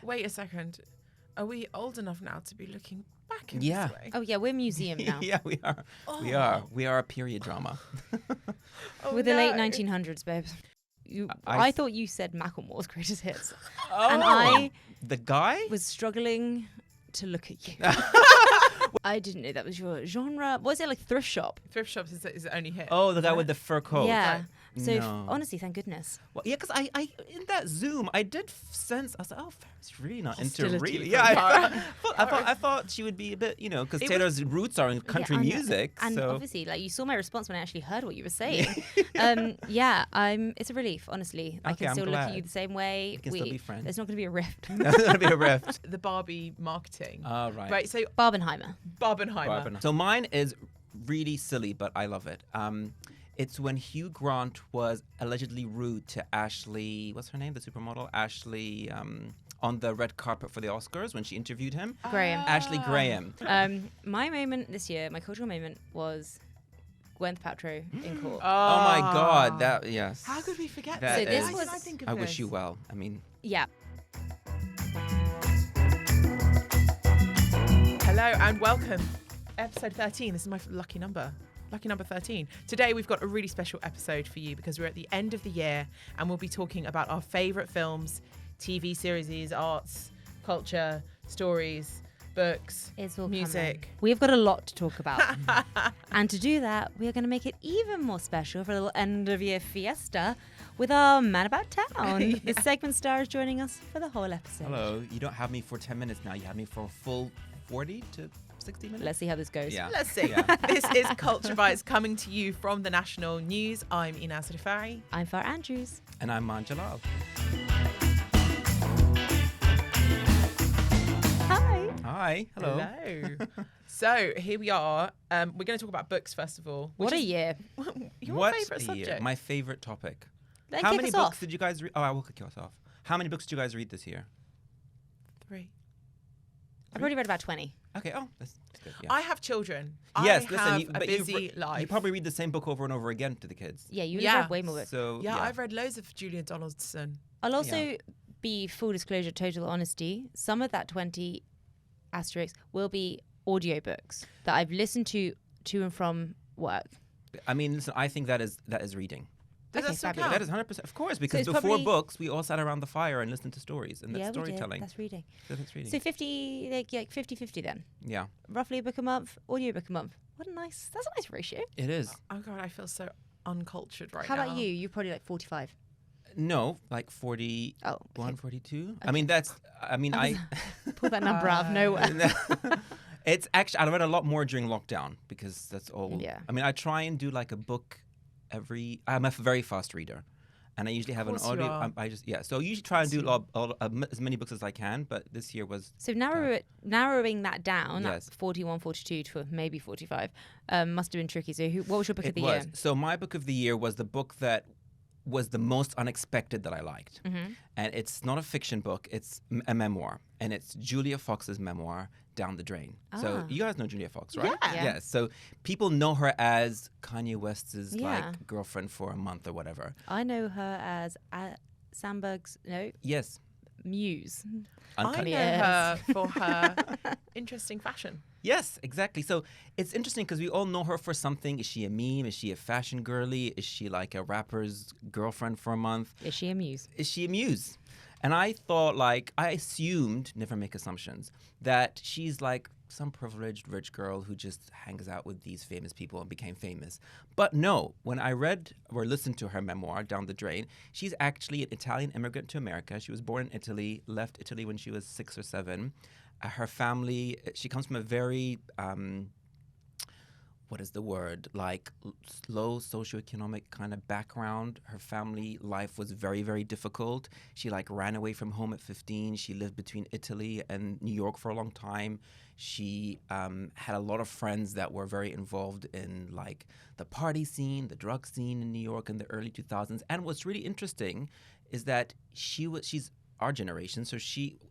Wait a second. Are we old enough now to be looking back in Yeah. this way? Oh, yeah, we're museum now. Yeah, we are. We are. We are a period drama. Oh, We're the late no. 1900s, babes. I I thought you said Macklemore's greatest hits. Oh, And I the guy? was struggling to look at you. I didn't know that was your genre. Was it like thrift shop? Thrift shops is the only hit. Oh, the guy with the fur coat. Yeah. So No. honestly, thank goodness. Well, yeah, because I in that Zoom, I did sense, I was like, oh, Farah's really not into Hostility really. from Yeah, Farah. I thought she would be a bit, because It Taylor's roots are in country I know. music. And so obviously, like you saw my response when I actually heard what you were saying. It's a relief, honestly. I Okay, can I'm still look at glad. you the same way. We can still be friends. There's not going to be a rift. there's gonna be a rift. The Barbie marketing. Right. Right, so Barbenheimer. Barbenheimer. So mine is really silly, but I love it. It's when Hugh Grant was allegedly rude to Ashley, what's her name, the supermodel? Ashley, on the red carpet for the Oscars when she interviewed him. Graham. Ashley Graham. My moment this year, my cultural moment was Gwyneth Paltrow in court. Oh my God, yes. How could we forget That that? So this Why was- didn't I think of I this? wish you well. I mean, Yeah. Hello and welcome. Episode 13. This is my lucky number. Lucky number 13. Today we've got a really special episode for you because we're at the end of the year and we'll be talking about our favourite films, TV series, arts, culture, stories, books, It's all music. coming. We've got a lot to talk about. And to do that, we are going to make it even more special for a little end of year fiesta with our Man About Town. Yeah. This segment star is joining us for the whole episode. hello. You don't have me for 10 minutes now. You have me for a full 40 to 60 minutes. Let's see how this goes. Yeah. Let's see. Yeah. This is Culture Bites coming to you from the National News. I'm Enas Refaei. I'm Farah Andrews. And I'm Maan Jalal. Hi. Hi. Hello. So here we are. We're going to talk about books first of all. What a year. Your What favourite a subject? year. My favorite topic. Then How kick many us books off. did you guys read? Oh, I will kick us off. How many books did you guys read this year? 3. I've already read about 20. Okay. Oh, that's good. Yeah. I have children. yes, I listen. have You, a but you've busy life. You probably read the same book over and over again to the kids. Yeah, you Yeah. read way more books. So Yeah, I've read loads of Julia Donaldson. I'll also be full disclosure, total honesty. Some of that 20 asterisks will be audiobooks that I've listened to and from work. I mean, listen. I think that is reading. Does Okay, that still fabulous. count? That is 100%. Of course, because it's before probably- books, we all sat around the fire and listened to stories, and that's Yeah, we did. storytelling. That's reading. That's reading. So 50, like 50-50 then. Yeah, Roughly a book a month, audiobook a month. That's a nice ratio. it is. Oh God, I feel so uncultured right How now. about you? You're probably like 45. No, like 41, Oh, okay. 42. I mean, that's. I mean, I. Pull that number out of nowhere. It's actually. I read a lot more during lockdown because that's all. Yeah. I mean, I try and do like a book every. I'm a very fast reader. And I usually have an course you audio. are. I just so I usually try and do as many books as I can. But this year was So narrowing that down, Yes. that's 41, 42 to maybe 45, must have been tricky. So what was your book of it the was. year? So my book of the year was the book that was the most unexpected that I liked, Mm-hmm. and it's not a fiction book; it's a memoir, and it's Julia Fox's memoir, Down the Drain. So Ah. you guys know Julia Fox, right? Yeah. Yeah. Yes. So people know her as Kanye West's Yeah. like girlfriend for a month or whatever. I know her as Sandberg's Yes. muse. I Uncut- know Yes. her for her interesting fashion. Yes, exactly. So it's interesting because we all know her for something. Is she a meme? Is she a fashion girly? Is she like a rapper's girlfriend for a month? Is she a muse? Is she a muse? And I thought, I assumed, never make assumptions, that she's like some privileged rich girl who just hangs out with these famous people and became famous. But no, when I read or listened to her memoir, Down the Drain, she's actually an Italian immigrant to America. She was born in Italy, left Italy when she was 6 or 7. Her family, she comes from a very... what is the word? Like low socioeconomic kind of background. Her family life was very, very difficult. She ran away from home at 15. She lived between Italy and New York for a long time. She had a lot of friends that were very involved in the party scene, the drug scene in New York in the early 2000s. And what's really interesting is that she's our generation. So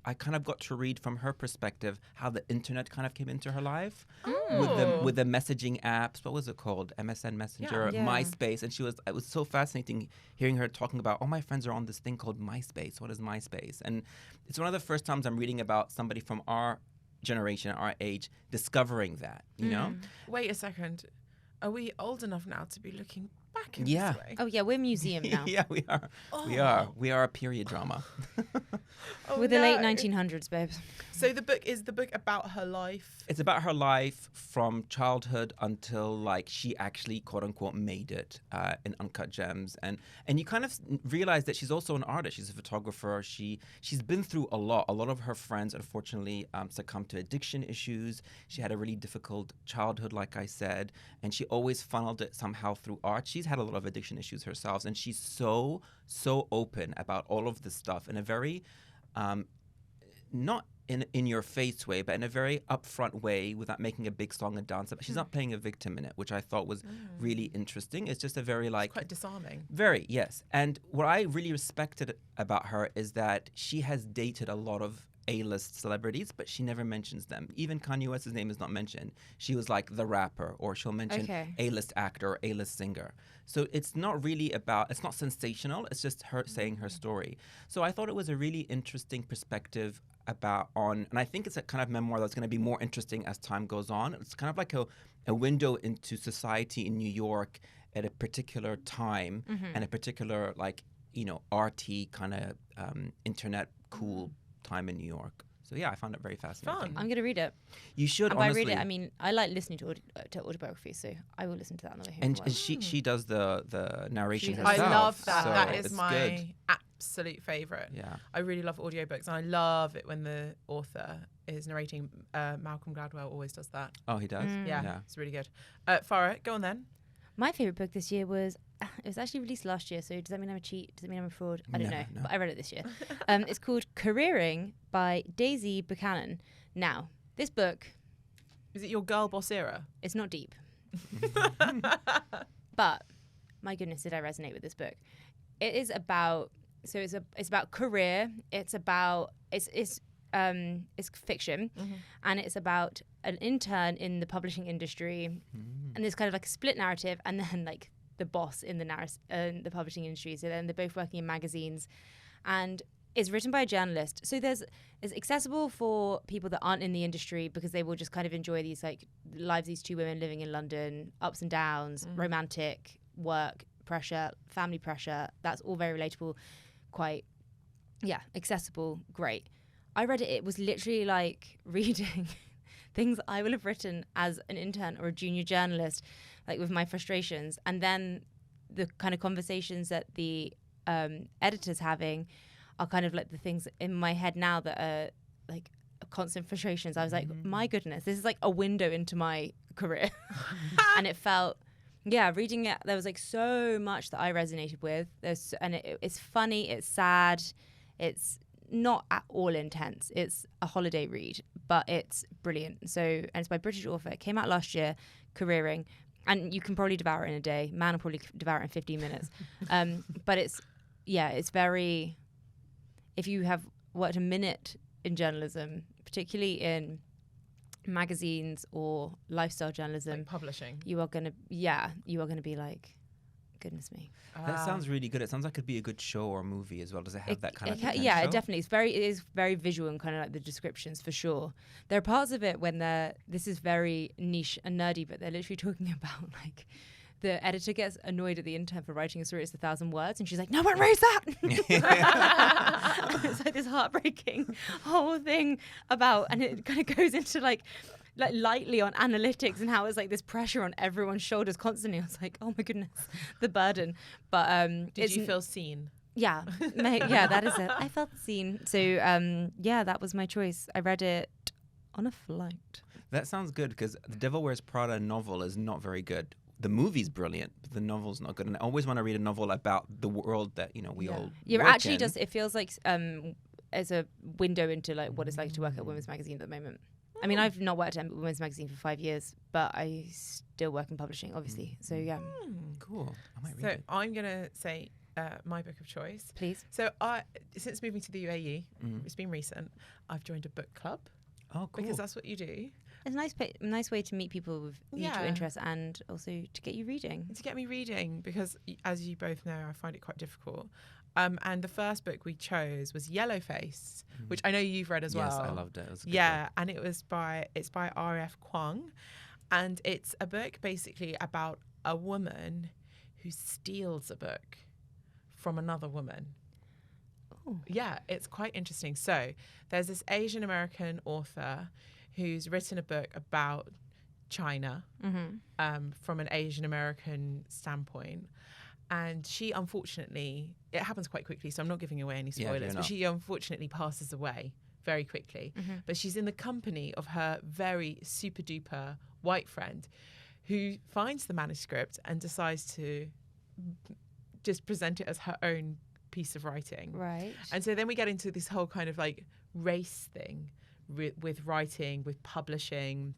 I kind of got to read from her perspective how the internet kind of came into her life with the messaging apps. What was it called? MSN Messenger, Yeah. MySpace. And it was so fascinating hearing her talking about, my friends are on this thing called MySpace. What is MySpace? And it's one of the first times I'm reading about somebody from our generation, our age, discovering that, you know? Wait a second. Are we old enough now to be looking back in Yeah. this way? Oh yeah, we're museum now. Yeah, we are. We are a period drama. We're the late 1900s, babes. So is the book about her life? It's about her life from childhood until like she actually quote unquote made it in Uncut Gems, and you kind of realize that she's also an artist. She's a photographer. She's been through a lot. A lot of her friends unfortunately succumbed to addiction issues. She had a really difficult childhood, like I said, and she always funneled it somehow through art. She's had a lot of addiction issues herself, and she's so open about all of this stuff in a very not in your face way, but in a very upfront way without making a big song and dance. But she's not playing a victim in it, which I thought was really interesting. It's just a very It's quite disarming. Very, yes. And what I really respected about her is that she has dated a lot of A-list celebrities, but she never mentions them. Even Kanye West's name is not mentioned. She was like the rapper, or she'll mention A-list actor or A-list singer. So it's not really it's not sensational. It's just her saying her story. So I thought it was a really interesting perspective and I think it's a kind of memoir that's going to be more interesting as time goes on. It's kind of like a window into society in New York at a particular time and a particular arty kind of internet cool time in New York. So yeah, I found it very fascinating. Fun. I'm going to read it. You should, and honestly. by read it, I mean, I like listening to autobiographies, so I will listen to that on the way home. And she does the narration She herself. does. I love that. So That is it's my good. absolute favourite. Yeah. I really love audiobooks, and I love it when the author is narrating. Malcolm Gladwell always does that. Oh, he does? Yeah, it's really good. Farah, go on then. My favourite book this year was, it was actually released last year, so does that mean I'm a cheat? Does that mean I'm a fraud? I don't know, but I read it this year. It's called Careering by Daisy Buchanan. Now, this book... Is it your girl boss era? It's not deep. But, my goodness, did I resonate with this book. It is about, it's about career, it's fiction, and it's about an intern in the publishing industry, and there's kind of like a split narrative, and then like the boss in the publishing industry. So then they're both working in magazines, and it's written by a journalist. So it's accessible for people that aren't in the industry because they will just kind of enjoy these like lives these two women living in London, ups and downs, romantic, work pressure, family pressure. That's all very relatable, quite accessible, great. I read it. It was literally like reading things I would have written as an intern or a junior journalist, like with my frustrations. And then the kind of conversations that the editor's having are kind of like the things in my head now that are like constant frustrations. I was like, my goodness, this is like a window into my career. And it felt, reading it, there was like so much that I resonated with. It's funny, it's sad, it's not at all intense. It's a holiday read, but it's brilliant. And it's by a British author. It came out last year, Careering, and you can probably devour it in a day. Man will probably devour it in 15 minutes. But it's very, if you have worked a minute in journalism, particularly in magazines or lifestyle journalism, Like publishing. you are gonna be like, goodness me. That sounds really good. It sounds like it'd be a good show or movie as well. Does it have that kind of potential? Yeah, it definitely. It is very visual and kind of like the descriptions for sure. There are parts of it when this is very niche and nerdy, but they're literally talking about like the editor gets annoyed at the intern for writing a story that's 1,000 words, and she's like, no one reads that. It's like this heartbreaking whole thing about, and it kind of goes into like lightly on analytics and how it's like this pressure on everyone's shoulders constantly. I was like, oh my goodness, the burden. But did you feel seen? Yeah, that is it. I felt seen. So that was my choice. I read it on a flight. That sounds good because the Devil Wears Prada novel is not very good. The movie's brilliant, but the novel's not good. And I always want to read a novel about the world that we all You're work actually in. just. It feels like as a window into like what it's like to work at Women's Magazine at the moment. I mean, I've not worked at Women's Magazine for 5 years, but I still work in publishing, obviously. So yeah. Cool. I might read So it. I'm gonna say my book of choice. Please. So since moving to the UAE, it's been recent, I've joined a book club. Oh, cool. Because that's what you do. It's a nice way to meet people with mutual interests and also to get you reading. To get me reading, because as you both know, I find it quite difficult. And the first book we chose was Yellowface, which I know you've read as well. Yes, I loved it. It was a good book. And it's by R.F. Kuang, and it's a book basically about a woman who steals a book from another woman. Ooh. Yeah, it's quite interesting. So there's this Asian American author who's written a book about China from an Asian American standpoint. And she, unfortunately, it happens quite quickly, so I'm not giving away any spoilers, but she unfortunately passes away very quickly. But she's in the company of her very super duper white friend who finds the manuscript and decides to just present it as her own piece of writing. Right. And so then we get into this whole kind of like race thing with writing, with publishing,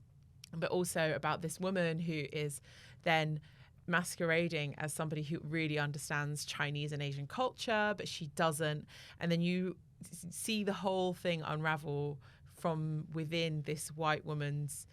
but also about this woman who is then masquerading as somebody who really understands Chinese and Asian culture, but she doesn't. And then you see the whole thing unravel from within this white woman's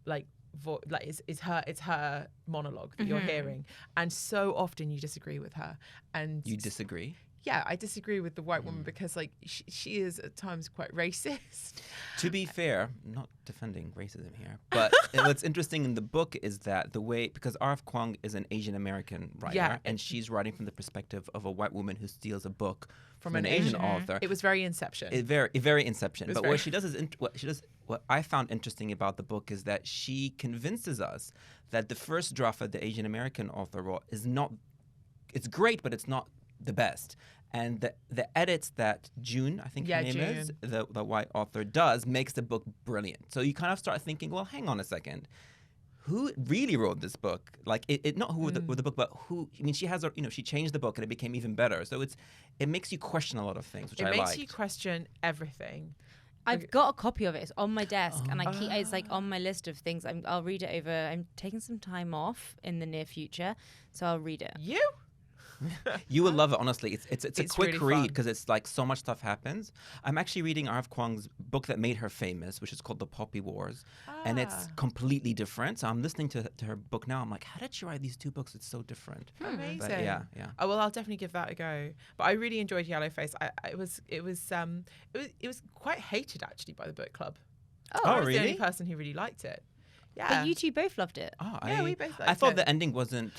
it's her monologue that you're hearing. And so often you disagree with her. And you disagree? Yeah, I disagree with the white woman because like she is at times quite racist. To be fair, not defending racism here, but what's interesting in the book is that the way, because R.F. Kuang is an Asian American writer, and she's writing from the perspective of a white woman who steals a book from an Asian author. It was very Inception. Very Inception. But what she does is what I found interesting about the book is that she convinces us that the first draft that the Asian American author wrote is not. It's great, but it's not the best. And the edits that June, I think her name is, the white author, does makes the book brilliant. So you kind of start thinking, well, hang on a second. Who really wrote this book? Like, not who wrote the book, but who? I mean, she has, she changed the book and it became even better. So it makes you question a lot of things, which I like. It makes you question everything. I've got a copy of it. It's on my desk, and it's like on my list of things. I'll read it over. I'm taking some time off in the near future, so I'll read it. You will love it, honestly. It's a quick really read because it's like so much stuff happens. I'm actually reading R.F. Kuang's book that made her famous, which is called The Poppy Wars, and it's completely different. So I'm listening to her book now. I'm like, how did she write these two books? It's so different. Amazing. But yeah. Oh well, I'll definitely give that a go. But I really enjoyed Yellowface. It was quite hated actually by the book club. I was really? the only person who really liked it. Yeah. But you two both loved it. We both liked it. I thought the ending wasn't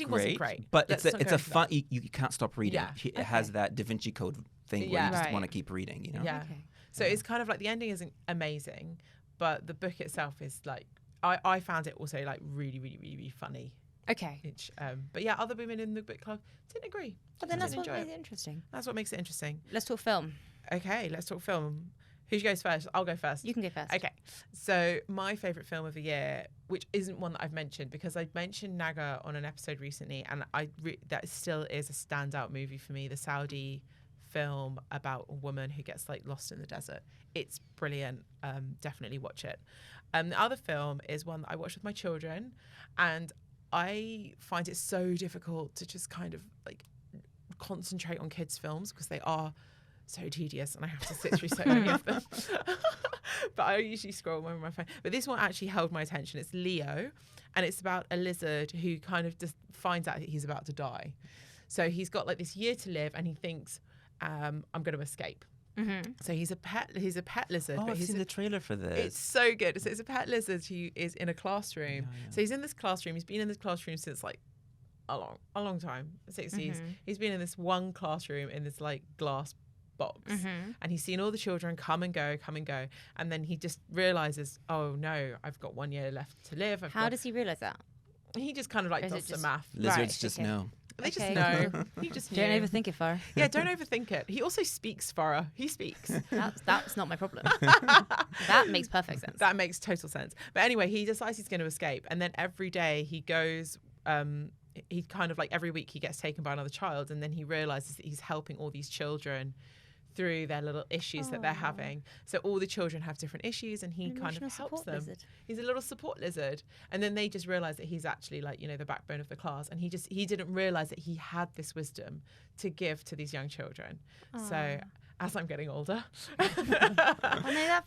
wasn't great. But it's a fun. You can't stop reading. Yeah. It has that Da Vinci Code thing where you just want to keep reading. Yeah. Okay. So it's kind of like the ending isn't amazing, but the book itself is like I found it also like really, really, really, really funny. Okay. But yeah, other women in the book club didn't agree. But then that's what makes it interesting. That's what makes it interesting. Let's talk film. Okay, let's talk film. Who goes first? I'll go first. You can go first. Okay. So my favourite film of the year, which isn't one that I've mentioned because I mentioned Naga on an episode recently, and that still is a standout movie for me. The Saudi film about a woman who gets like lost in the desert. It's brilliant. Definitely watch it. The other film is one that I watched with my children, and I find it so difficult to just kind of like concentrate on kids' films because they are so tedious and I have to sit through so many of them. But I usually scroll on my phone. But this one actually held my attention. It's Leo, and it's about a lizard who kind of just finds out that he's about to die. So he's got like this year to live, and he thinks, I'm going to escape. So he's a pet lizard. Oh, I've seen the trailer for this. It's so good. So it's a pet lizard who is in a classroom. So he's in this classroom. He's been in this classroom since like a long time, 60s. He's been in this one classroom in this like glass box, and he's seen all the children come and go, and then he just realizes, oh no, I've got 1 year left to live. How does he realize that? He just kind of like does the math. Lizards just know. They just know. He just don't overthink it, Farah. Yeah, don't overthink it. He also speaks, Farah. He speaks. That's not my problem. That makes perfect sense. That makes total sense. But anyway, he decides he's going to escape, and then every day he goes. He kind of like every week he gets taken by another child, and then he realizes that he's helping all these children through their little issues that they're having. So all the children have different issues, and he kind of helps them. Lizard. He's a little support lizard. And then they just realize that he's actually like, the backbone of the class. And he didn't realize that he had this wisdom to give to these young children. So as I'm getting older. Oh no, that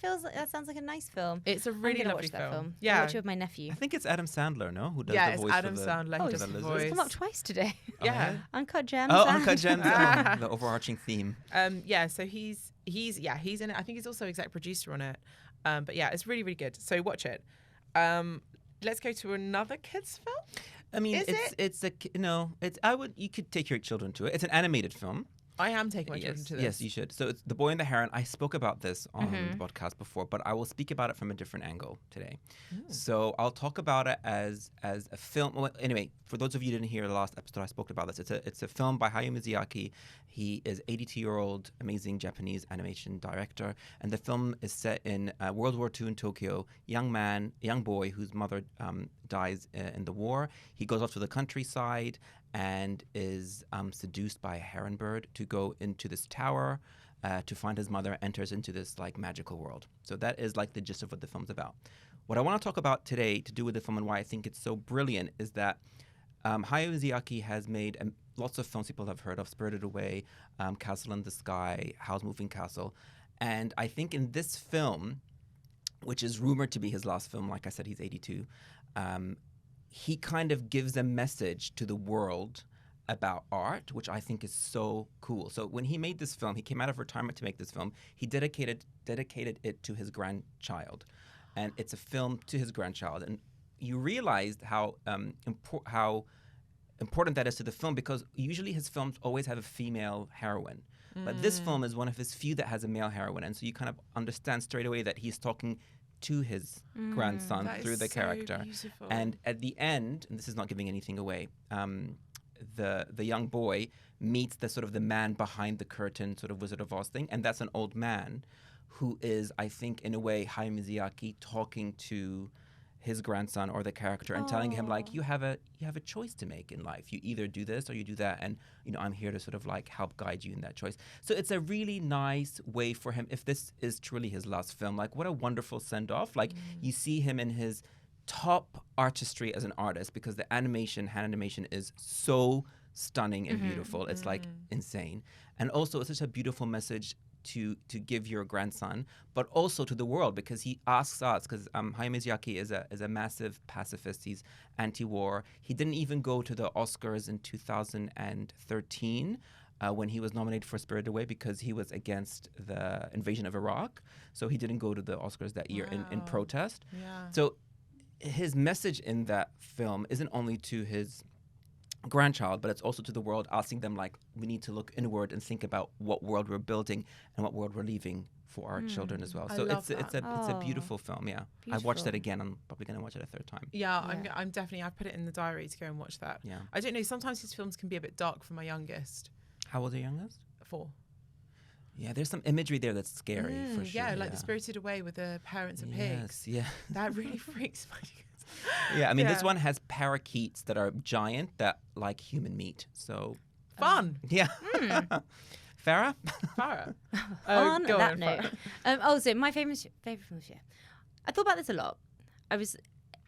sounds like a nice film. It's a really lovely watch that film. Yeah. I'll watch it with my nephew. I think it's Adam Sandler, no? Who does Yeah, the it's voice Adam for the Sandler who does the voice. It's come up twice today. Yeah. Uncut Gems. Oh, and- Uncut Gems. The overarching theme. So he's in it. I think he's also exec producer on it. But yeah, it's really, really good. So watch it. Let's go to another kids film. I mean, Is you could take your children to it. It's an animated film. I am taking my children to this. Yes, you should. So it's The Boy and the Heron. I spoke about this on the podcast before, but I will speak about it from a different angle today. So I'll talk about it as a film. Well, anyway, for those of you who didn't hear the last episode, I spoke about this. It's a film by Hayao Miyazaki. He is 82-year-old, amazing Japanese animation director, and the film is set in World War II in Tokyo. Young boy whose mother dies in the war. He goes off to the countryside and is seduced by a heron bird to go into this tower to find his mother, enters into this like magical world. So that is like the gist of what the film's about. What I want to talk about today to do with the film and why I think it's so brilliant is that Hayao Miyazaki has made lots of films people have heard of, Spirited Away, Castle in the Sky, Howl's Moving Castle. And I think in this film, which is rumored to be his last film, like I said, he's 82, he kind of gives a message to the world about art, which I think is so cool. So when he made this film, he came out of retirement to make this film. He dedicated it to his grandchild, and it's a film to his grandchild. And you realized how important that is to the film, because usually his films always have a female heroine. But this film is one of his few that has a male heroine, and so you kind of understand straight away that he's talking to his grandson through the character. Beautiful. And at the end, and this is not giving anything away, the young boy meets the sort of the man behind the curtain, sort of Wizard of Oz thing, and that's an old man who is, I think, in a way, Hayao Miyazaki talking to his grandson or the character and telling him, like, you have a choice to make in life. You either do this or you do that, and I'm here to sort of like help guide you in that choice. So it's a really nice way for him, if this is truly his last film, like what a wonderful send off. Like you see him in his top artistry as an artist, because the hand animation is so stunning and beautiful. It's like insane. And also it's such a beautiful message to give your grandson, but also to the world, because he asks us, because Hayao Miyazaki is a massive pacifist. He's anti-war. He didn't even go to the Oscars in 2013 when he was nominated for Spirited Away, because he was against the invasion of Iraq. So he didn't go to the Oscars that year in protest. Yeah. So his message in that film isn't only to his grandchild, but it's also to the world, asking them, like, we need to look inward and think about what world we're building and what world we're leaving for our children as well. I So love it's a beautiful film. Yeah, I watched that again. I'm probably going to watch it a third time. Yeah, I'm definitely. I've put it in the diary to go and watch that. Yeah. I don't know. Sometimes his films can be a bit dark for my youngest. How old are your youngest? 4. Yeah, there's some imagery there that's scary for sure. Yeah, like the Spirited Away with the parents and pigs. Yeah. That really freaks my. Yeah, I mean, this one has parakeets that are giant that like human meat. So Fun. yeah. Farah? Farah. On go that on, note, Farah. so my favorite film this year. I thought about this a lot. I was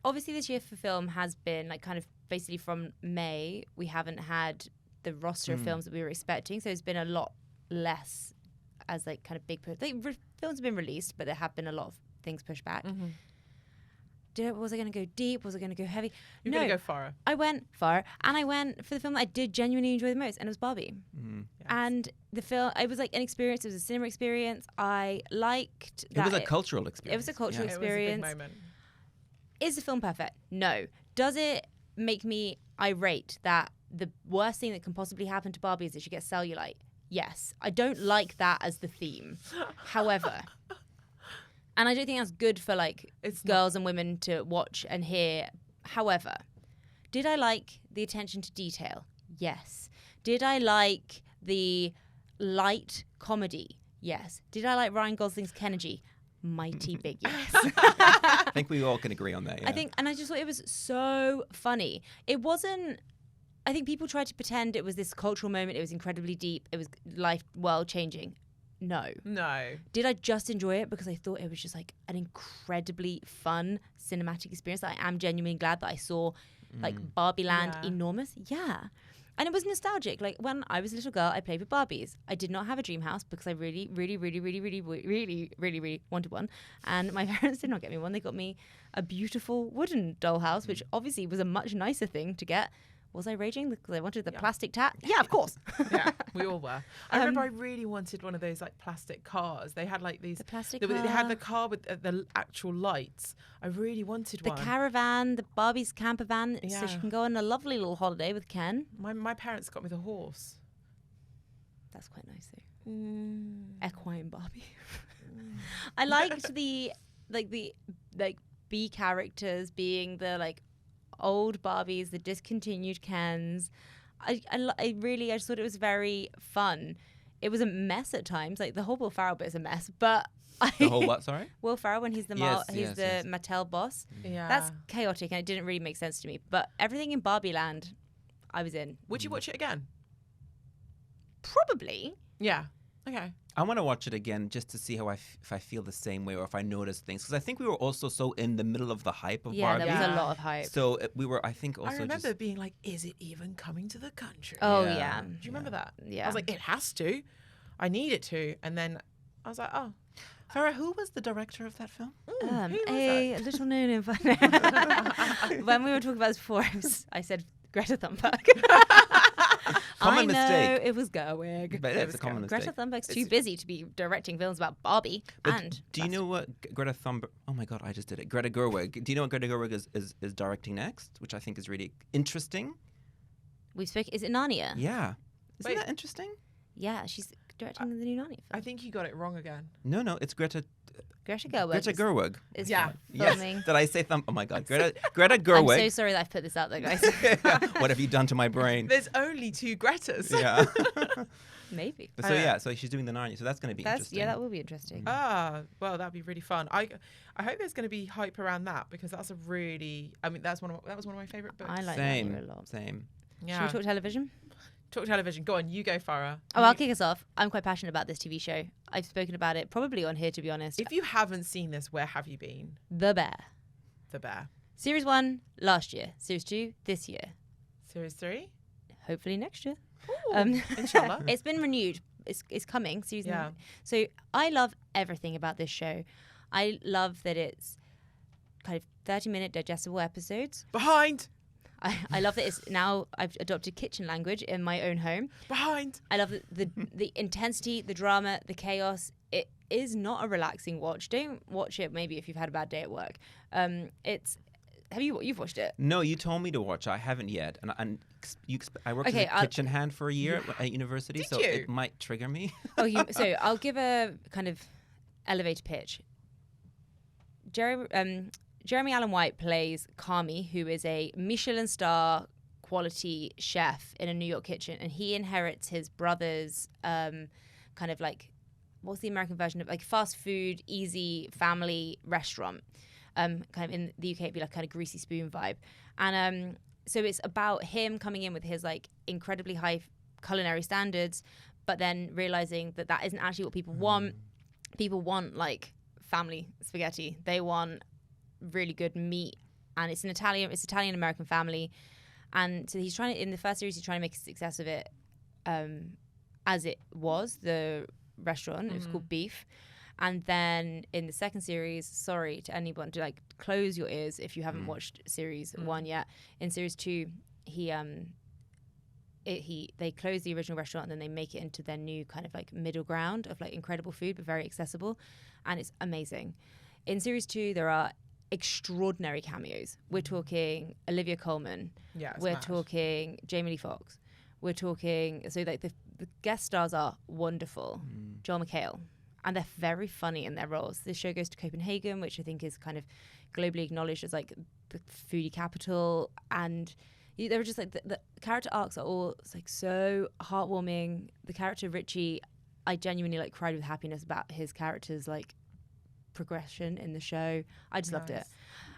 obviously this year for film has been like kind of basically from May. We haven't had the roster of films that we were expecting, so there's been a lot less as like kind of big. Films have been released, but there have been a lot of things pushed back. Was I going to go deep? Was I going to go heavy? You're no, going to go Farah. I went far, and I went for the film that I did genuinely enjoy the most, and it was Barbie. Yes. And the film, it was like an experience. It was a cinema experience. I liked that. It was a cultural experience. It was a cultural It was a experience. big moment. Is the film perfect? No. Does it make me irate that the worst thing that can possibly happen to Barbie is that she gets cellulite? Yes. I don't like that as the theme. However, and I don't think that's good for like girls and women to watch and hear. However, did I like the attention to detail? Yes. Did I like the light comedy? Yes. Did I like Ryan Gosling's Kennedy? Mighty big yes. I think we all can agree on that. Yeah. I just thought it was so funny. It wasn't. I think people tried to pretend it was this cultural moment. It was incredibly deep. It was world changing. No. No. Did I just enjoy it because I thought it was just like an incredibly fun cinematic experience that I am genuinely glad that I saw like Barbie Land enormous? Yeah. And it was nostalgic. Like when I was a little girl, I played with Barbies. I did not have a dream house because I really wanted one. And my parents did not get me one. They got me a beautiful wooden dollhouse, which obviously was a much nicer thing to get. Was I raging because I wanted the plastic tat? Yeah, of course. Yeah, we all were. I remember I really wanted one of those like plastic cars. They had like these. The plastic They car. had the car with the actual lights. I really wanted The one. caravan, the Barbie's camper van, so Yeah. she can go on a lovely little holiday with Ken. My parents got me the horse. That's quite nice though. Equine Barbie. I liked the B characters being the like old Barbies, the discontinued Kens. I just thought it was very fun. It was a mess at times. Like the whole Will Ferrell bit is a mess, but The whole what? Sorry. Will Ferrell when he's the Yes. Mattel boss. Yeah. That's chaotic and it didn't really make sense to me. But everything in Barbie Land, I was in. Would you watch it again? Probably. Yeah. Okay. I want to watch it again just to see how if I feel the same way or if I notice things, because I think we were also so in the middle of the hype of Yeah, Barbie. there was Yeah. a lot of hype. So we were, I think, also I remember just being like, is it even coming to the country? Oh Yeah. yeah. Do you remember that? Yeah. I was like, it has to. I need it to. And then I was like, oh. Farah, who was the director of that film? Who was A little known info. When we were talking about this before, I said Greta Thunberg. Common I know mistake. it was going. But it's a common mistake. Greta Thunberg's too It's- busy to be directing films about Barbie. But And do you know what Greta Thunberg? Oh my God, I just did it. Greta Gerwig. Do you know what Greta Gerwig is directing next? Which I think is really interesting. we spoke? Is it Narnia? Yeah. Isn't Wait. that interesting? Yeah, she's directing the new Narnia film. I think you got it wrong again. No, it's Greta Gerwig. Greta Gerwig. Is Yeah. filming. Yes. Did I say Oh my God, Greta I'm Gerwig. so sorry that I've put this out there, guys. What have you done to my brain? There's only 2 Gretas. Yeah. Maybe. So yeah, so she's doing the Narnia. So that's going to be interesting. Yeah, that will be interesting. Ah, well, that'd be really fun. I hope there's going to be hype around that because that's a really. I mean, that was one of my favorite books. I like Same. Narnia a lot. Same. Yeah. Should we talk television? Talk television. Go on, you go, Farah. Oh, I'll kick us off. I'm quite passionate about this TV show. I've spoken about it probably on here, to be honest. If you haven't seen this, where have you been? The Bear. The Bear. Series 1 last year. Series 2 this year. Series 3. Hopefully next year. Ooh, inshallah. It's been renewed. It's coming. Season. Yeah. So I love everything about this show. I love that it's kind of 30-minute digestible episodes. Behind. I love that it's now I've adopted kitchen language in my own home. Behind. I love the intensity, the drama, the chaos. It is not a relaxing watch. Don't watch it maybe if you've had a bad day at work. You've watched it? No, you told me to watch. I haven't yet, I worked Okay, as a kitchen hand for a year at university, Did so you? it might trigger me. So I'll give a kind of elevator pitch. Jeremy Allen White plays Kami, who is a Michelin star quality chef in a New York kitchen, and he inherits his brother's kind of like, what's the American version of like fast food, easy family restaurant. Kind of in the UK, it'd be like kind of greasy spoon vibe, and so it's about him coming in with his like incredibly high culinary standards, but then realizing that that isn't actually what people want. People want like family spaghetti. They want really good meat, and it's Italian American family, and so he's trying to, in the first series, he's trying to make a success of it, as it was the restaurant. It was called Beef. And then in the second series, sorry to anyone to like close your ears if you haven't watched series 1 yet. In series 2, they close the original restaurant and then they make it into their new kind of like middle ground of like incredible food but very accessible, and it's amazing. In series 2, there are extraordinary cameos. We're talking Olivia Colman. Yeah. We're smash. talking Jamie Lee Foxx. We're talking, so like the guest stars are wonderful. Joel McHale. And they're very funny in their roles. This show goes to Copenhagen, which I think is kind of globally acknowledged as like the foodie capital. And they were just like the character arcs are all like so heartwarming. The character Richie, I genuinely like cried with happiness about his character's like progression in the show. I just loved it.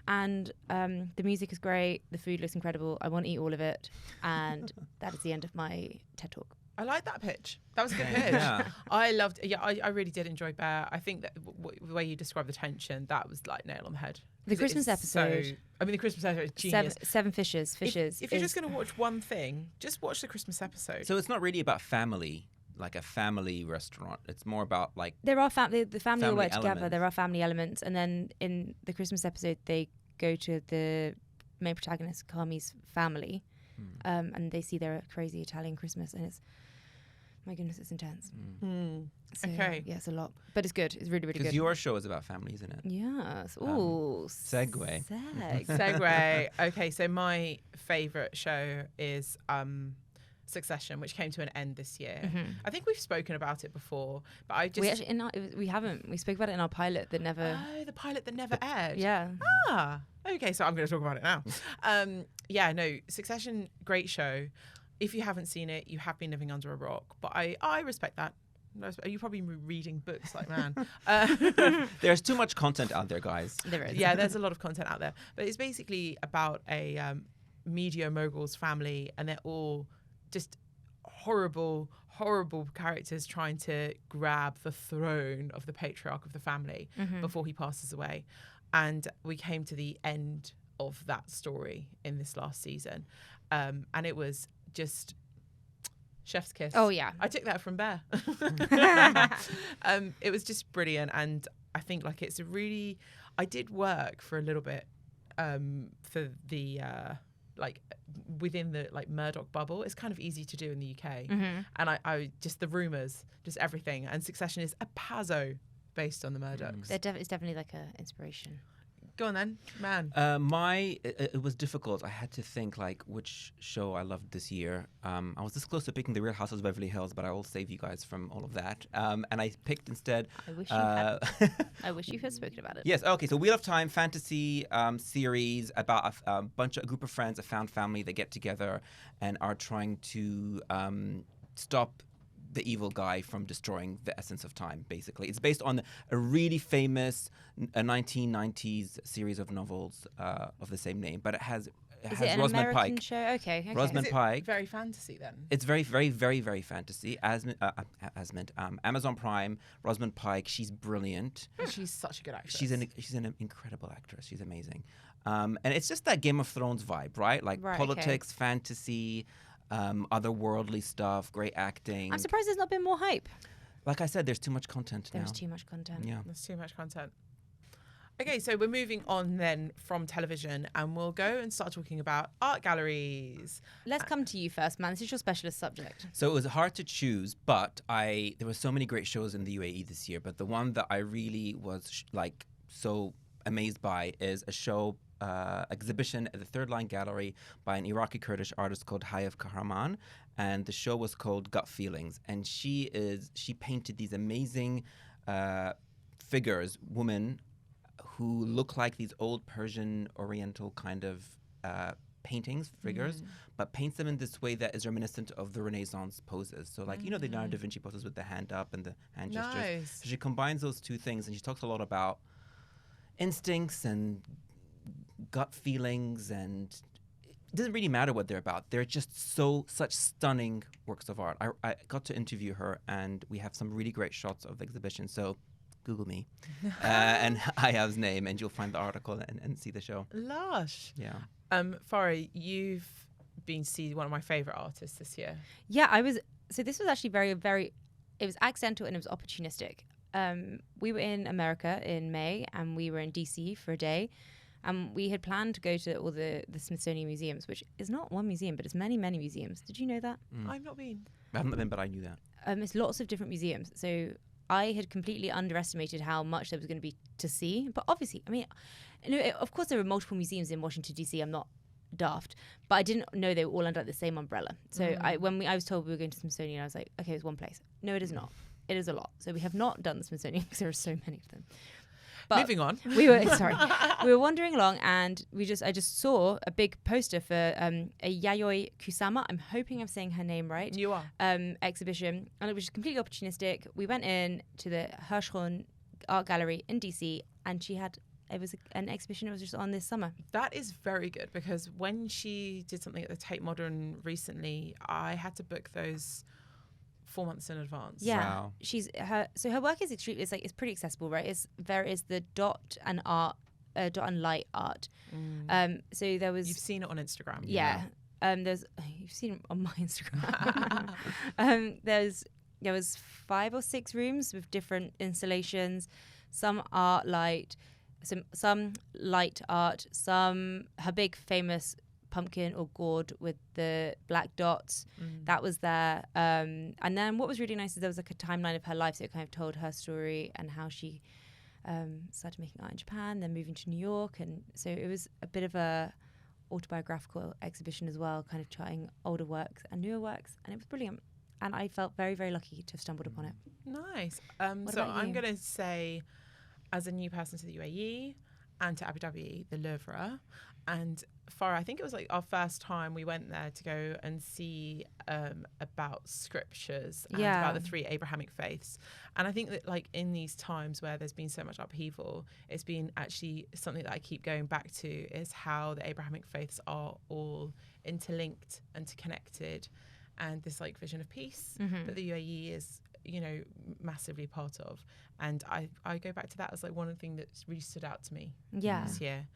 And the music is great. The food looks incredible. I want to eat all of it. And that is the end of my TED Talk. I like that pitch. That was a good pitch. Yeah. I loved. Yeah, I really did enjoy Bear. I think that the way you describe the tension, that was like nail on the head. The Christmas episode. The Christmas episode is genius. Seven fishes. If you're just going to watch one thing, just watch the Christmas episode. So it's not really about family, like a family restaurant. It's more about like there are the family all work together. elements. There are family elements, and then in the Christmas episode, they go to the main protagonist Kami's family, and they see their crazy Italian Christmas, and it's. My goodness, it's intense. So, Okay. Yeah, it's a lot. But it's good. It's really, really good. Because your show is about family, isn't it? Yes. Ooh. Segue. Segue. Okay, so my favourite show is Succession, which came to an end this year. I think we've spoken about it before, but I just... We haven't. We spoke about it in our pilot that never... Oh, the pilot that never aired. Yeah. Ah, okay, so I'm going to talk about it now. Yeah, no, Succession, great show. If you haven't seen it, you have been living under a rock. But I respect that. You're probably reading books like man. There's too much content out there, guys. There is. Yeah, there's a lot of content out there. But it's basically about a media mogul's family, and they're all just horrible, horrible characters trying to grab the throne of the patriarch of the family before he passes away. And we came to the end of that story in this last season. And it was just chef's kiss. Oh, yeah. I took that from Bear. It was just brilliant. And I think like it's a really, I did work for a little bit for the, like within the like Murdoch bubble. It's kind of easy to do in the UK. And I just the rumours, just everything. And Succession is a pazzo based on the Murdochs. It's definitely like an inspiration. Go on then, man. It was difficult. I had to think like which show I loved this year. I was this close to picking The Real Housewives of Beverly Hills, but I will save you guys from all of that. And I picked instead. I wish you had. I wish you had spoken about it. Yes. Okay. So Wheel of Time fantasy series about a group of friends, a found family. They get together and are trying to stop the evil guy from destroying the essence of time, basically. It's based on a really famous 1990s series of novels of the same name, but it has Is it an Rosamund American Pike. show? Okay. Rosamund Is it Pike. very fantasy then? It's very, very, very, very fantasy. Amazon Prime, Rosamund Pike, she's brilliant. She's such a good actress. She's an incredible actress. She's amazing. And it's just that Game of Thrones vibe, right? Like politics, fantasy, otherworldly stuff, great acting. I'm surprised there's not been more hype. Like I said, there's too much content now. There's too much content. Yeah. There's too much content. Okay, so we're moving on then from television, and we'll go and start talking about art galleries. Let's come to you first, man. This is your specialist subject. So it was hard to choose, but there were so many great shows in the UAE this year. But the one that I really was so amazed by is a show exhibition at the Third Line Gallery by an Iraqi-Kurdish artist called Hayv Kahraman, and the show was called Gut Feelings. And she painted these amazing figures, women who look like these old Persian Oriental kind of paintings, figures, but paints them in this way that is reminiscent of the Renaissance poses. So the Leonardo da Vinci poses with the hand up and the hand gestures. So she combines those two things, and she talks a lot about instincts and gut feelings, and it doesn't really matter what they're about. They're just such stunning works of art. I got to interview her, and we have some really great shots of the exhibition. So Google me and Hayav's name, and you'll find the article and see the show. Lush. Yeah. Farah, you've been to see one of my favourite artists this year. Yeah, I was. So this was actually very, very. It was accidental and it was opportunistic. We were in America in May, and we were in DC for a day. And we had planned to go to all the Smithsonian museums, which is not one museum, but it's many, many museums. Did you know that? I've not been. I haven't been, but I knew that. It's lots of different museums. So I had completely underestimated how much there was going to be to see. But obviously, I mean, of course there were multiple museums in Washington, D.C. I'm not daft. But I didn't know they were all under the same umbrella. So when I was told we were going to Smithsonian, I was like, okay, it's one place. No, it is not. It is a lot. So we have not done the Smithsonian because there are so many of them. But moving on. We were wandering along, and I just saw a big poster for a Yayoi Kusama. I'm hoping I'm saying her name right. You are. Exhibition, and it was just completely opportunistic. We went in to the Heron Art Gallery in DC, and it was an exhibition. It was just on this summer. That is very good, because when she did something at the Tate Modern recently, I had to book those 4 months in advance. Yeah, Wow. her work is extremely. It's pretty accessible, right? There is the dot and light art. So there was. You've seen it on Instagram. Yeah. You've seen it on my Instagram. There was 5 or 6 rooms with different installations. Some art light, some light art, her big famous pumpkin or gourd with the black dots that was there. And then what was really nice is there was like a timeline of her life, so it kind of told her story and how she started making art in Japan, then moving to New York, and so it was a bit of a autobiographical exhibition as well, kind of charting older works and newer works, and it was brilliant. And I felt very, very lucky to have stumbled upon it. Nice. What So about I'm you? going to say, as a new person to the UAE and to Abu Dhabi, the Louvre, and Farah, I think it was like our first time we went there to go and see about scriptures and about the 3 Abrahamic faiths. And I think that like in these times where there's been so much upheaval, it's been actually something that I keep going back to is how the Abrahamic faiths are all interlinked and connected, and this like vision of peace that the UAE is, you know, massively part of. And I go back to that as like one of the things that's really stood out to me this year.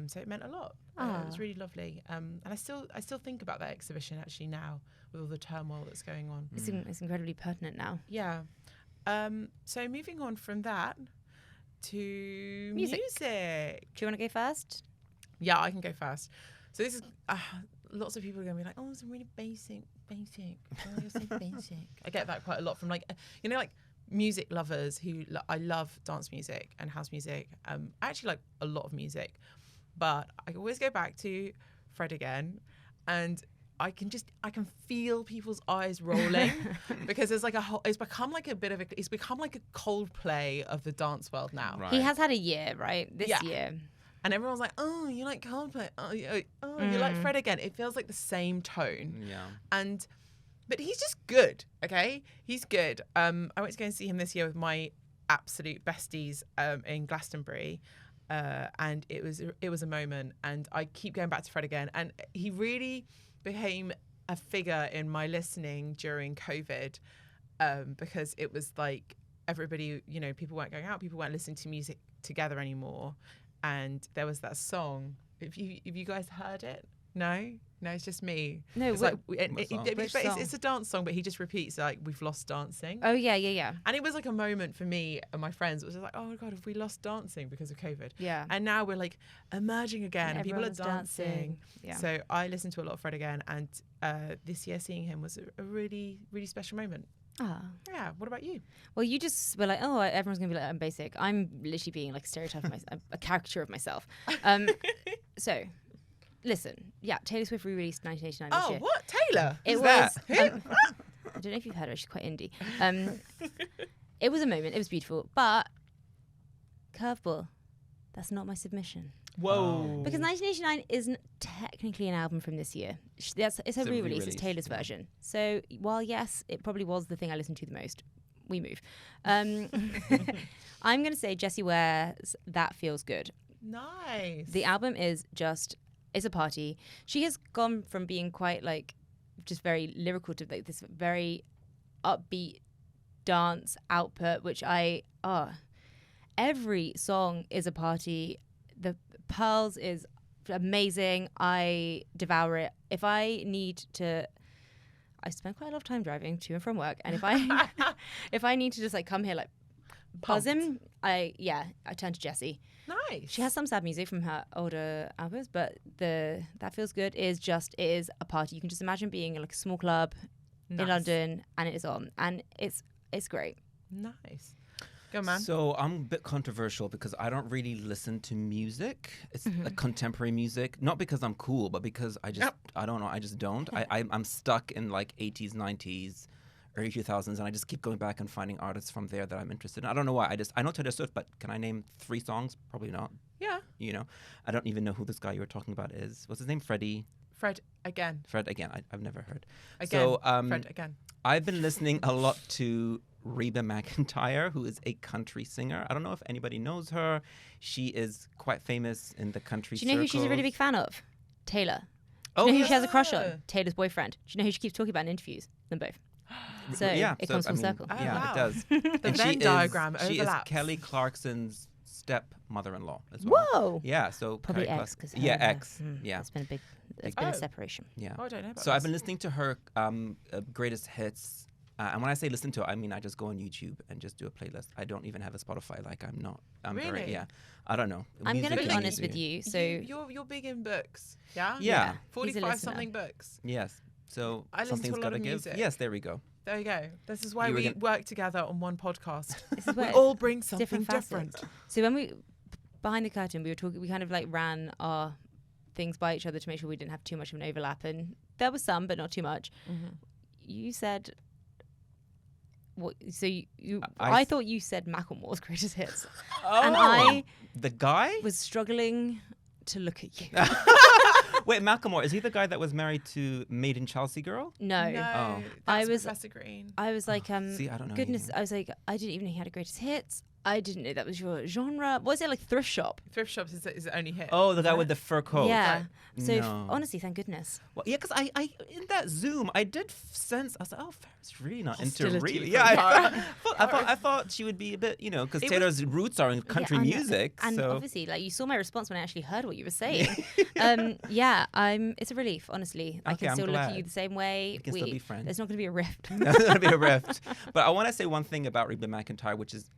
So it meant a lot. It was really lovely. And I still think about that exhibition actually now with all the turmoil that's going on. It's incredibly pertinent now. Yeah. So moving on from that to music. Do you want to go first? Yeah, I can go first. So this is lots of people are going to be like, oh, it's really basic. Oh, you're so basic. I get that quite a lot from like, you know, like music lovers who I love dance music and house music. I actually like a lot of music, but I always go back to Fred again, and I can feel people's eyes rolling because there's like it's become like a Coldplay of the dance world now. Right. He has had a year, right? This year. And everyone's like, oh, you like Coldplay? Oh, you like Fred again? It feels like the same tone. Yeah. But he's just good, okay? He's good. I went to go and see him this year with my absolute besties in Glastonbury, and it was a moment. And I keep going back to Fred again, and he really became a figure in my listening during COVID, because it was like everybody, you know, people weren't going out, people weren't listening to music together anymore. And there was that song. Have you guys heard it? No, it's just me. No, it's it's a dance song, but he just repeats like, "We've lost dancing." Oh yeah. And it was like a moment for me and my friends. It was just like, "Oh my God, have we lost dancing because of COVID?" Yeah. And now we're like emerging again, and people are Everyone's dancing. Yeah. So I listened to a lot of Fred again, and this year seeing him was a really, really special moment. Yeah. What about you? Well, you just were like, oh, everyone's gonna be like, I'm basic. I'm literally being like stereotyped a caricature of myself. So, listen, yeah, Taylor Swift re-released 1989 this year. What? Taylor? It was. I don't know if you've heard her. She's quite indie. It was a moment. It was beautiful, but curveball. That's not my submission. Whoa. Because 1989 isn't technically an album from this year. It's a re-release. It's Taylor's version. So while yes, it probably was the thing I listened to the most. We move. I'm going to say Jessie Ware's That Feels Good. Nice. The album is just, it's a party. She has gone from being quite like just very lyrical to like this very upbeat dance output, which every song is a party. The Pearls is amazing. I devour it. If I need to, I spend quite a lot of time driving to and from work, and if I need to just like come here like buzzing, I turn to Jessie. Nice. She has some sad music from her older albums, but That Feels Good is a party. You can just imagine being in like a small club in London, and it is on, and it's great. Nice. Go, man. So I'm a bit controversial because I don't really listen to music. It's like contemporary music, not because I'm cool, but because I don't know. I just don't. I'm stuck in like 80s, 90s, early 2000s, and I just keep going back and finding artists from there that I'm interested in. I don't know why. I know Taylor Swift, but can I name 3 songs? Probably not. Yeah. You know, I don't even know who this guy you were talking about is. What's his name? Freddie. Fred again. I've never heard. Again. So, Fred again. I've been listening a lot to Reuben McIntyre, who is a country singer. I don't know if anybody knows her. She is quite famous in the country Do you know who she's a really big fan of? Taylor. Do you know who she has a crush on? Taylor's boyfriend. Do you know who she keeps talking about in interviews? Them both. So it comes full circle. Oh, Yeah, wow. it does. The And Venn diagram She is overlaps. Kelly Clarkson's stepmother-in-law as well. Whoa. Yeah, so Probably Kelly ex, because ex. Yeah, It's been a Oh. separation. yeah. Oh, I don't know about So I've this. been listening to her greatest hits. And when I say listen to it, I mean I just go on YouTube and just do a playlist. I don't even have a Spotify. Like I'm Really? very, yeah. I don't know. I'm going to Music be is honest with easy. you. So you're big in books, yeah? Yeah. He's a 45 listener. something books. Yes. So I listen to something's a lot got to of give. music. Yes, there we go. There you go. This is why You were we gonna- work together on one podcast. this is We where all bring something different different. facets. So when we behind the curtain, we were talking. We kind of like ran our things by each other to make sure we didn't have too much of an overlap, and there was some, but not too much. Mm-hmm. You said. What, so I I thought you said Macklemore's greatest hits, Oh, and I the guy? was struggling to look at you. Wait, Macklemore, is he the guy that was married to Made in Chelsea girl? No. No, Oh. I that's was- Professor Green. I was like, See, I don't know goodness, anything. I was like, I didn't even know he had a greatest hits. I didn't know that was your genre. What was it, like thrift shop? Thrift Shops is the only hit. Oh, the guy isn't with it? the fur coat. Yeah. So No. honestly, thank goodness. Well, yeah, because I in that Zoom, I did sense, I was like, oh, Farah's really not into Hostility really. from Yeah, Farah. I thought she would be a bit, because It was- Taylor's roots are in country Yeah, and- music. And so obviously, like you saw my response when I actually heard what you were saying. It's a relief, honestly. I Okay, can I'm still look at glad. you the same way. We can still be friends. There's not going to be a rift. There's going to be a rift. But I want to say one thing about Reuben McIntyre, which is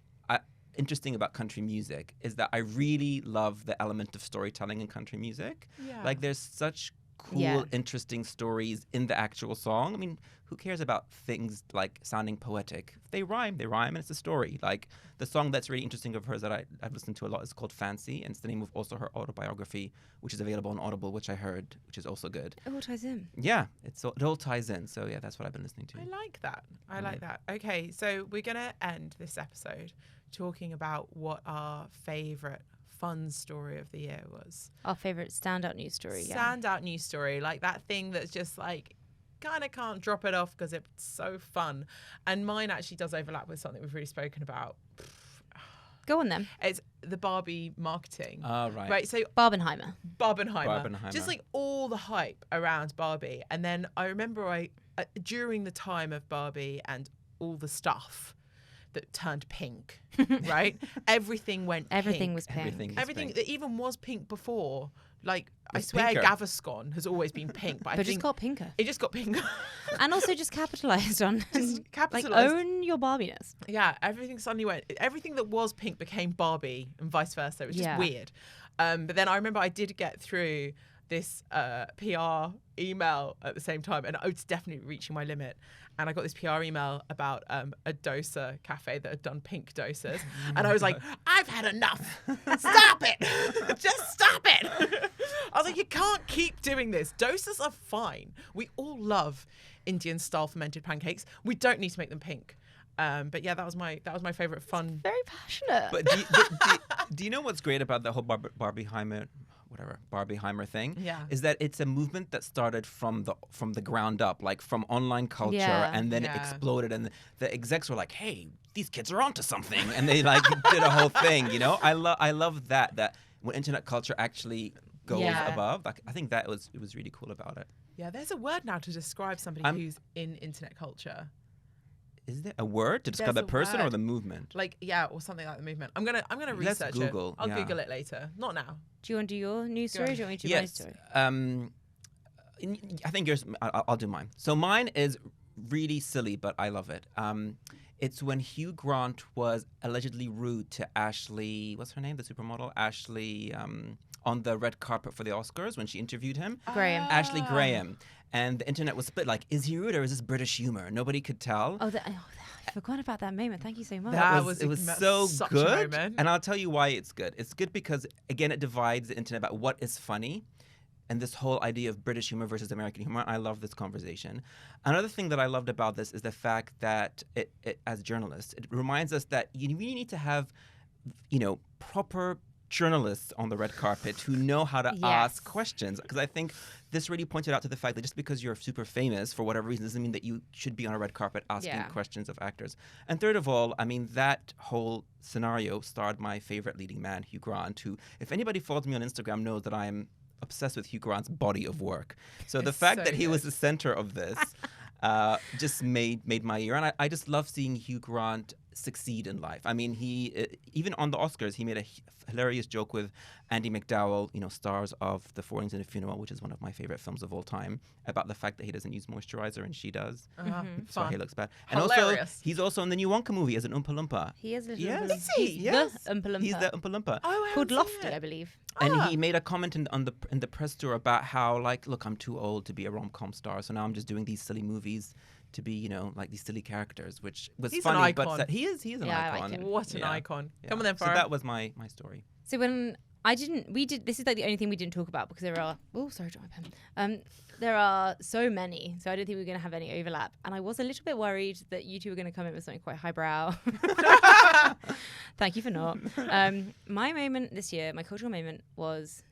interesting about country music, is that I really love the element of storytelling in country music. Yeah. Like there's such cool, Yeah. interesting stories in the actual song. I mean, who cares about things like sounding poetic? If they rhyme, and it's a story. Like the song that's really interesting of hers that I've listened to a lot is called Fancy, and it's the name of also her autobiography, which is available on Audible, which I heard, which is also good. It all ties in. Yeah, it all ties in. So yeah, that's what I've been listening to. I like that. I like that. Okay, so we're going to end this episode talking about what our favourite fun story of the year was. Our favourite standout news story. Yeah. Standout news story, like that thing that's just like kind of can't drop it off because it's so fun. And mine actually does overlap with something we've really spoken about. Go on then. It's the Barbie marketing. Right. Right, so Barbenheimer. Barbenheimer. Just like all the hype around Barbie. And then I remember during the time of Barbie and all the stuff that turned pink, right? Everything went Everything pink. was pink. Everything pink. that even was pink before. Like, I Was swear pinker. Gaviscon has always been pink, but I But think just got pinker. it just got pink. And also just capitalised on. Just like capitalised. own your Barbiness. Yeah, everything suddenly went. Everything that was pink became Barbie, and vice versa. It was just Yeah. weird. But then I remember I did get through this PR email at the same time, and I was definitely reaching my limit. And I got this PR email about a dosa cafe that had done pink dosas, and I was like, "I've had enough. Stop it! Just stop it!" I was like, "You can't keep doing this. Dosas are fine. We all love Indian-style fermented pancakes. We don't need to make them pink." But yeah, that was my favorite fun. Very passionate. But do you know what's great about the whole Barbieheimer thing? Yeah. Is that it's a movement that started from the ground up, like from online culture, Yeah. and then it Yeah. exploded, and the execs were like, "Hey, these kids are onto something," and they like did a whole thing. I love that when internet culture actually goes Yeah. above. Like, I think it was really cool about it. Yeah, there's a word now to describe somebody who's in internet culture. Is there a word to describe There's the a person or word. the movement? Like, yeah, or something like the movement. I'm gonna Let's research Google, it. I'll yeah. Google it later. Not now. Do you want to do your news story or do you want me to do my Yes. story? I think yours. I'll do mine. So mine is really silly, but I love it. It's when Hugh Grant was allegedly rude to Ashley. What's her name? The supermodel Ashley. On the red carpet for the Oscars when she interviewed him. Graham. Ashley Graham. And the internet was split. Like, is he rude or is this British humor? Nobody could tell. I forgot about that moment. Thank you so much. That It was that's so such a good. moment. And I'll tell you why it's good. It's good because, again, it divides the internet about what is funny and this whole idea of British humor versus American humor. I love this conversation. Another thing that I loved about this is the fact that it as journalists, it reminds us that you really need to have, proper journalists on the red carpet who know how to Yes. ask questions. Because I think this really pointed out to the fact that just because you're super famous for whatever reason doesn't mean that you should be on a red carpet asking Yeah. questions of actors. And third of all, I mean, that whole scenario starred my favorite leading man, Hugh Grant, who, if anybody follows me on Instagram, knows that I'm obsessed with Hugh Grant's body of work. So the It's fact so that he was good. the center of this, just made my year. And I just love seeing Hugh Grant succeed in life. I mean, he even on the Oscars, he made a hilarious joke with Andy McDowell, stars of The Four Weddings and a Funeral, which is one of my favorite films of all time, about the fact that he doesn't use moisturizer and she does. So he looks bad. And Hilarious. also, he's also in the new Wonka movie as an Oompa Loompa. He is a little Yes. Oompa Loompa. Is he? He's Yes. the Oompa Loompa. He's the Oompa Loompa. Oh, I Called haven't seen Lofty, it. I believe. And he made a comment in the press tour about how, like, look, I'm too old to be a rom-com star, so now I'm just doing these silly movies to be, like these silly characters, which was He's an funny. icon. But he is an Yeah, I icon. like him. What an icon. Come on then, So Farah. that was my story. So when this is like the only thing we didn't talk about because there are, sorry, drop my pen. There are so many, so I don't think we're going to have any overlap. And I was a little bit worried that you two were going to come in with something quite highbrow. Thank you for not. My moment this year, my cultural moment was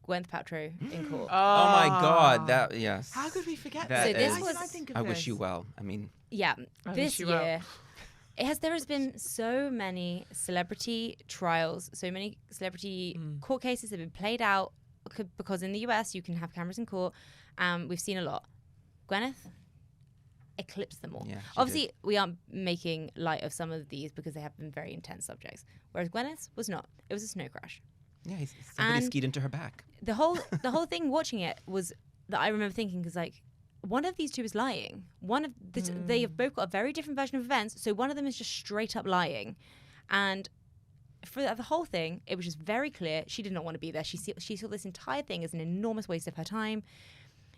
Gwyneth Paltrow in court. Oh my God, yes. How could we forget That that? So this Why was- didn't I think of I this? wish you well. I mean, Yeah, I this wish you well. year there has been so many celebrity trials, so many celebrity court cases have been played out because in the US you can have cameras in court. We've seen a lot. Gwyneth eclipsed them all. Yeah, she Obviously, we aren't making light of some of these because they have been very intense subjects. Whereas Gwyneth's was not. It was a snow crash. yeah, somebody And- skied into her back. The whole thing watching it was that I remember thinking because like one of these two is lying. They have both got a very different version of events. So one of them is just straight up lying, and for the whole thing, it was just very clear she did not want to be there. She saw this entire thing as an enormous waste of her time.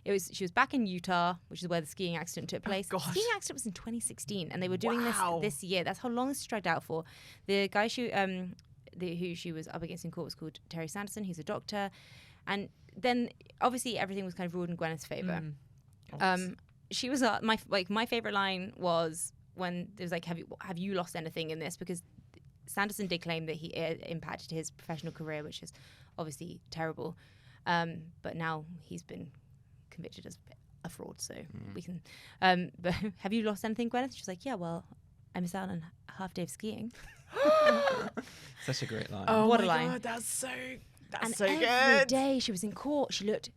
She was back in Utah, which is where the skiing accident took place. gosh. The skiing accident was in 2016, and they were doing Wow. this year. That's how long it's dragged out for. The guy who she was up against in court was called Terry Sanderson. He's a doctor, and then obviously everything was kind of ruled in Gwyneth's favor. She was my favorite line was when there was like, have you lost anything in this? Because Sanderson did claim that it impacted his professional career, which is obviously terrible. But now he's been convicted as a fraud, so we can. But have you lost anything, Gwyneth? She's like, yeah, well, I missed out on a half day of skiing. Such a great line. Oh What my a line. God, that's so And so every good. day she was in court, she looked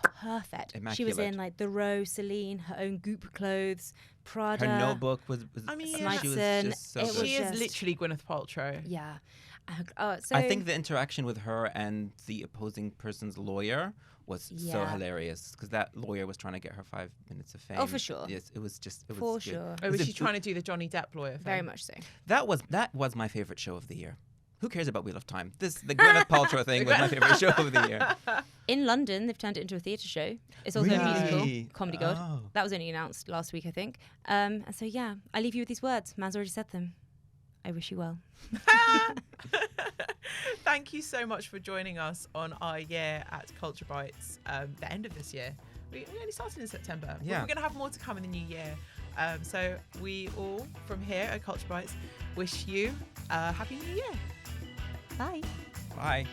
perfect. She was Immaculate. in like the Row, Celine, her own Goop clothes, Prada. Her notebook was I mean, she was Smythson, just so it good. was She is just- literally Gwyneth Paltrow. Yeah. So I think the interaction with her and the opposing person's lawyer was so Yeah. hilarious because that lawyer was trying to get her 5 minutes of fame. Oh, for sure. Yes, it was For good. sure. Oh, was she trying to do the Johnny Depp lawyer thing? very much so. That was my favorite show of the year. Who cares about Wheel of Time? The Gwyneth Paltrow thing was my favorite show of the year. In London, they've turned it into a theatre show. It's also a Really? musical, Comedy God. Oh. That was only announced last week, I think. And so, yeah, I leave you with these words. Man's already said them. I wish you well. Thank you so much for joining us on our year at Culture Bites, the end of this year. We only started in September. But Yeah. we're going to have more to come in the new year. So we all, from here at Culture Bites, wish you a Happy New Year. Bye. Bye.